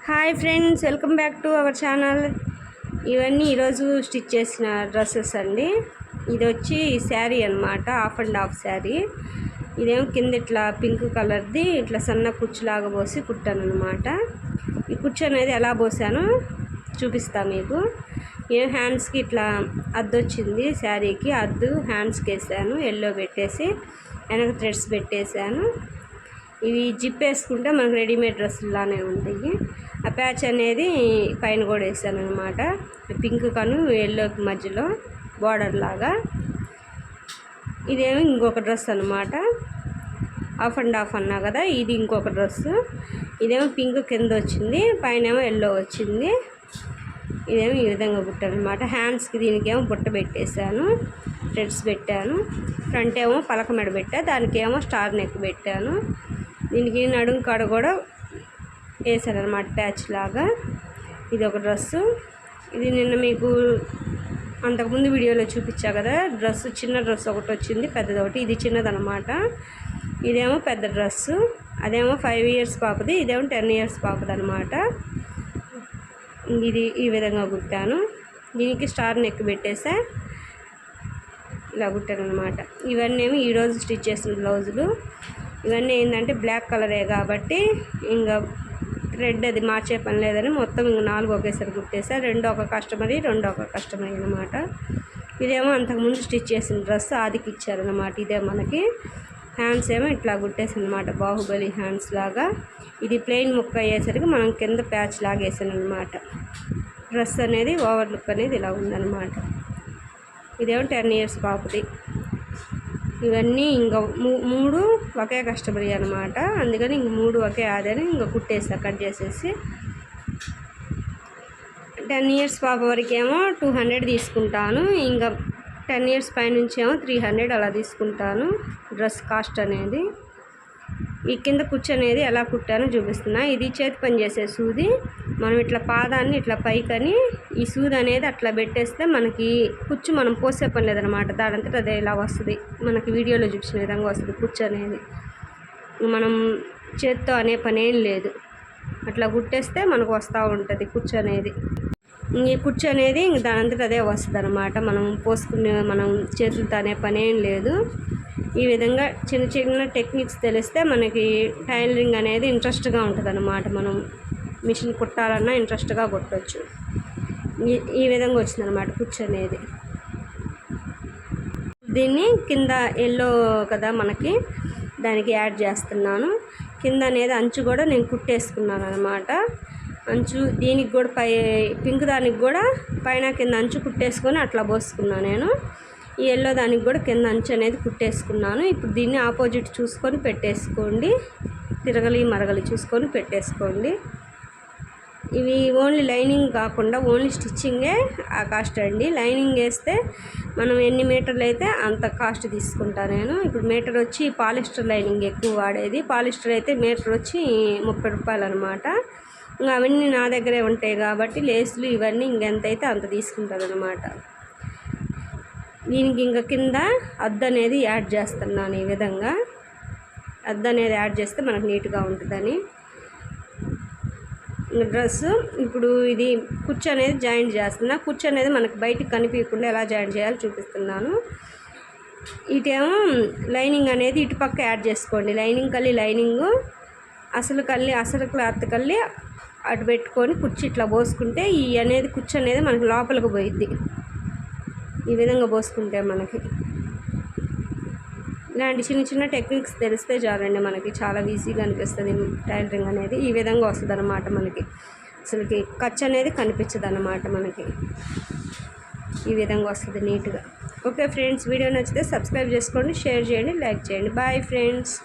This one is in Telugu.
Hi friends, welcome back to our channel. ఇవన్నీ ఈరోజు స్టిచ్ చేసిన డ్రెస్సెస్ అండి. ఇది వచ్చి శారీ అనమాట, హాఫ్ అండ్ హాఫ్ శారీ. ఇదేమో కింద ఇట్లా పింక్ కలర్ది ఇట్లా సన్న కుచ్చులాగా పోసి కుట్టాను అనమాట. ఈ కుచ్చు అనేది ఎలా పోసానో చూపిస్తాను మీకు. ఏం హ్యాండ్స్కి ఇట్లా అద్దు వచ్చింది, శారీకి అద్దు హ్యాండ్స్కి వేసాను, ఎల్లో పెట్టేసి వెనక థ్రెడ్స్ పెట్టేశాను. ఇవి జిప్ వేసుకుంటే మనకు రెడీమేడ్ డ్రెస్సులానే ఉంటాయి. ఆ ప్యాచ్ అనేది పైన కూడా వేసాను అనమాట, పింక్ కను ఎల్లోకి మధ్యలో బార్డర్ లాగా. ఇదేమో ఇంకొక డ్రెస్ అనమాట, హాఫ్ అండ్ హాఫ్ అన్నా కదా, ఇది ఇంకొక డ్రెస్సు. ఇదేమో పింక్ కింద వచ్చింది, పైన ఏమో ఎల్లో వచ్చింది. ఇదేమో ఈ విధంగా కుట్టాను అనమాట. హ్యాండ్స్కి దీనికేమో బుట్ట పెట్టేశాను, థ్రెడ్స్ పెట్టాను. ఫ్రంట్ ఏమో పలక మెడ పెట్టా, దానికి ఏమో స్టార్ నెక్ పెట్టాను. దీనికి నడుం కాడ కూడా వేసాను అనమాట ప్యాచ్ లాగా. ఇది ఒక డ్రెస్సు. ఇది నిన్న మీకు అంతకుముందు వీడియోలో చూపించా కదా, డ్రెస్సు చిన్న డ్రెస్ ఒకటి వచ్చింది, పెద్దది ఒకటి. ఇది చిన్నదనమాట, ఇదేమో పెద్ద డ్రెస్సు. అదేమో 5 years పాపది, ఇదేమో 10 years పాపది అనమాట. ఇది ఈ విధంగా కుట్టాను. దీనికి స్టార్ నెక్ పెట్టేసా, ఇలా కుట్టాను అనమాట. ఇవన్నీ ఏమో ఈరోజు స్టిచ్ చేసిన బ్లౌజులు. ఇవన్నీ ఏంటంటే బ్లాక్ కలరే కాబట్టి ఇంకా థ్రెడ్ అది మార్చే పని లేదని మొత్తం ఇంక 4 ఒకేసారి కుట్టేసా. రెండు ఒక కస్టమరీ అనమాట. ఇదేమో అంతకుముందు స్టిచ్ చేసిన డ్రెస్ ఆదికి ఇచ్చారనమాట. ఇదే మనకి హ్యాండ్స్ ఏమో ఇట్లా కుట్టేసాను అనమాట, బాహుబలి హ్యాండ్స్ లాగా. ఇది ప్లెయిన్ ముక్క అయ్యేసరికి మనం కింద ప్యాచ్ లాగా వేసాను అనమాట. డ్రెస్ అనేది ఓవర్ లుక్ అనేది ఇలా ఉందన్నమాట. ఇదేమో 10 years పాపది. ఇవన్నీ ఇంకా 3 ఒకే కస్టమరీ అనమాట, అందుకని ఇంక 3 ఒకే ఆదని ఇంకా కుట్టేస్తా కట్ చేసేసి. 10 years పాప వరకేమో 200 తీసుకుంటాను, ఇంకా 10 years పైనుంచి ఏమో 300 అలా తీసుకుంటాను డ్రెస్ కాస్ట్ అనేది. ఈ కింద కుచ్చు అనేది ఎలా కుట్టానో చూపిస్తున్నా. ఇది చేతి పని చేసే సూది. మనం ఇట్లా పాదాన్ని ఇట్లా పైకని ఈ సూది అనేది అట్లా పెట్టేస్తే మనకి కుచ్చు మనం పోసే పని లేదనమాట, దానంతట అదే ఇలా వస్తుంది. మనకి వీడియోలో చూపించిన విధంగా వస్తుంది కుచ్చు అనేది. మనం చేత్తో అనే పని ఏం లేదు, అట్లా కుట్టేస్తే మనకు వస్తూ ఉంటుంది కుచ్చు అనేది. ఈ కుచ్చు అనేది ఇంక దానంతట అదే వస్తుంది అనమాట, మనం పోసుకునే మనం చేతులతో అనే పని ఏం లేదు. ఈ విధంగా చిన్న చిన్న టెక్నిక్స్ తెలిస్తే మనకి టైలరింగ్ అనేది ఇంట్రెస్ట్గా ఉంటుంది అనమాట. మనం మిషన్ కుట్టాలన్నా ఇంట్రెస్ట్గా కుట్టవచ్చు. ఈ విధంగా వచ్చిందనమాట కుచ్చు అనేది. దీన్ని కింద ఎల్లో కదా మనకి, దానికి యాడ్ చేస్తున్నాను. కింద అనేది అంచు కూడా నేను కుట్టేసుకున్నాను అనమాట. అంచు దీనికి కూడా పింక్ దానికి కూడా పైన కింద అంచు కుట్టేసుకొని అట్లా పోసుకున్నాను నేను. ఈ ఎల్లో దానికి కూడా కింద అంచు అనేది కుట్టేసుకున్నాను. ఇప్పుడు దీన్ని ఆపోజిట్ చూసుకొని పెట్టేసుకోండి, తిరగలి మరగలి చూసుకొని పెట్టేసుకోండి. ఇవి ఓన్లీ లైనింగ్ కాకుండా ఓన్లీ స్టిచ్చింగే ఆ కాస్ట్ అండి. లైనింగ్ వేస్తే మనం ఎన్ని మీటర్లు అయితే అంత కాస్ట్ తీసుకుంటాను నేను. ఇప్పుడు మీటర్ వచ్చి పాలిస్టర్ లైనింగ్ ఎక్కువ వాడేది. పాలిస్టర్ అయితే మీటర్ వచ్చి 30 రూపాయలు అనమాట. ఇంకా అవన్నీ నా దగ్గరే ఉంటాయి కాబట్టి లేసులు ఇవన్నీ ఇంకెంత అయితే అంత తీసుకుంటాను అనమాట. దీనికి ఇంకా కింద అద్దు అనేది యాడ్ చేస్తున్నాను. ఈ విధంగా అద్దు అనేది యాడ్ చేస్తే మనకు నీట్గా ఉంటుందని. డ్రెస్సు ఇప్పుడు ఇది కుచ్చు అనేది జాయింట్ చేస్తున్నా. కుచ్చు అనేది మనకు బయటికి కనిపించకుండా ఎలా జాయింట్ చేయాలో చూపిస్తున్నాను. ఇటేమో లైనింగ్ అనేది ఇటుపక్క యాడ్ చేసుకోండి. లైనింగ్ కల్లి లైనింగు, అసలు క్లాత్ కల్లి అటు పెట్టుకొని కుచ్చు ఇట్లా పోసుకుంటే ఈ అనేది కుచ్చు అనేది మనకి లోపలికి పోయిద్ది. ఈ విధంగా పోసుకుంటే మనకి ఇలాంటి చిన్న చిన్న టెక్నిక్స్ తెలిస్తే చాలండి, మనకి చాలా ఈజీగా అనిపిస్తుంది టైలరింగ్ అనేది. ఈ విధంగా వస్తుంది అన్నమాట మనకి, అసలుకి ఖర్చు అనేది కనిపించదు అన్నమాట మనకి. ఈ విధంగా వస్తుంది నీట్గా. ఓకే ఫ్రెండ్స్, వీడియో నచ్చితే సబ్స్క్రైబ్ చేసుకోండి, షేర్ చేయండి, లైక్ చేయండి. Bye friends.